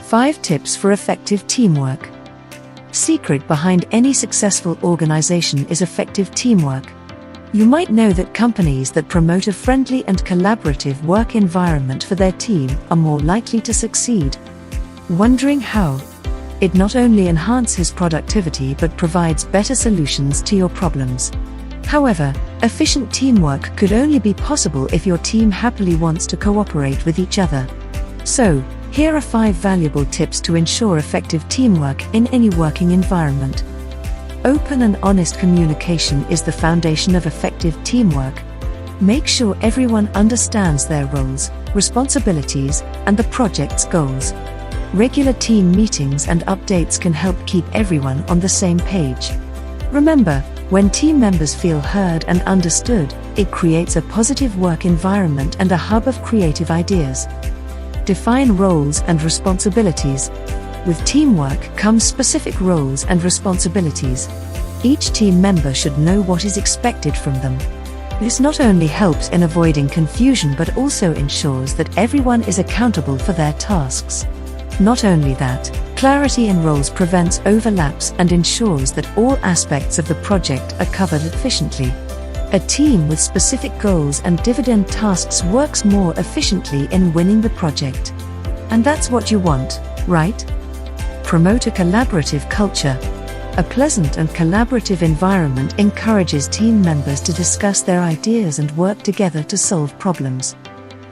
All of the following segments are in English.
5 tips for effective teamwork. Secret behind any successful organization is effective teamwork. You might know that companies that promote a friendly and collaborative work environment for their team are more likely to succeed. Wondering how? It not only enhances productivity but provides better solutions to your problems. However, efficient teamwork could only be possible if your team happily wants to cooperate with each other. So, here are 5 valuable tips to ensure effective teamwork in any working environment. Open and honest communication is the foundation of effective teamwork. Make sure everyone understands their roles, responsibilities, and the project's goals. Regular team meetings and updates can help keep everyone on the same page. Remember, when team members feel heard and understood, it creates a positive work environment and a hub of creative ideas. Define roles and responsibilities. With teamwork comes specific roles and responsibilities. Each team member should know what is expected from them. This not only helps in avoiding confusion but also ensures that everyone is accountable for their tasks. Not only that, clarity in roles prevents overlaps and ensures that all aspects of the project are covered efficiently. A team with specific goals and dividend tasks works more efficiently in winning the project. And that's what you want, right? Promote a collaborative culture. A pleasant and collaborative environment encourages team members to discuss their ideas and work together to solve problems.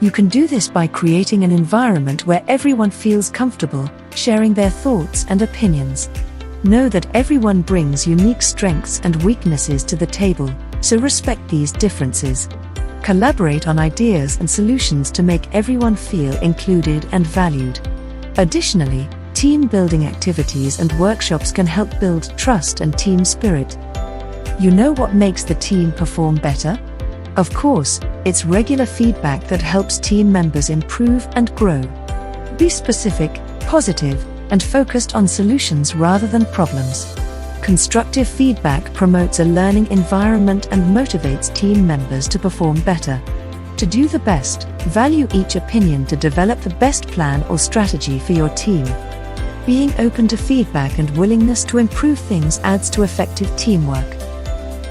You can do this by creating an environment where everyone feels comfortable, sharing their thoughts and opinions. Know that everyone brings unique strengths and weaknesses to the table, so respect these differences. Collaborate on ideas and solutions to make everyone feel included and valued. Additionally, team-building activities and workshops can help build trust and team spirit. You know what makes the team perform better? Of course, it's regular feedback that helps team members improve and grow. Be specific, positive, and focused on solutions rather than problems. Constructive feedback promotes a learning environment and motivates team members to perform better. To do the best, value each opinion to develop the best plan or strategy for your team. Being open to feedback and willingness to improve things adds to effective teamwork.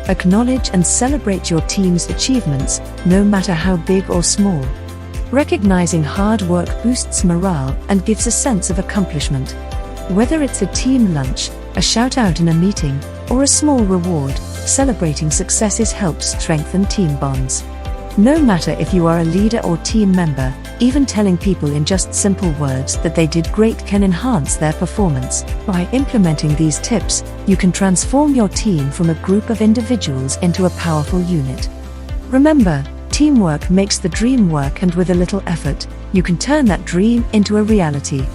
Acknowledge and celebrate your team's achievements, no matter how big or small. Recognizing hard work boosts morale and gives a sense of accomplishment. Whether it's a team lunch, a shout-out in a meeting, or a small reward, celebrating successes helps strengthen team bonds. No matter if you are a leader or team member, even telling people in just simple words that they did great can enhance their performance. By implementing these tips, you can transform your team from a group of individuals into a powerful unit. Remember, teamwork makes the dream work, and with a little effort, you can turn that dream into a reality.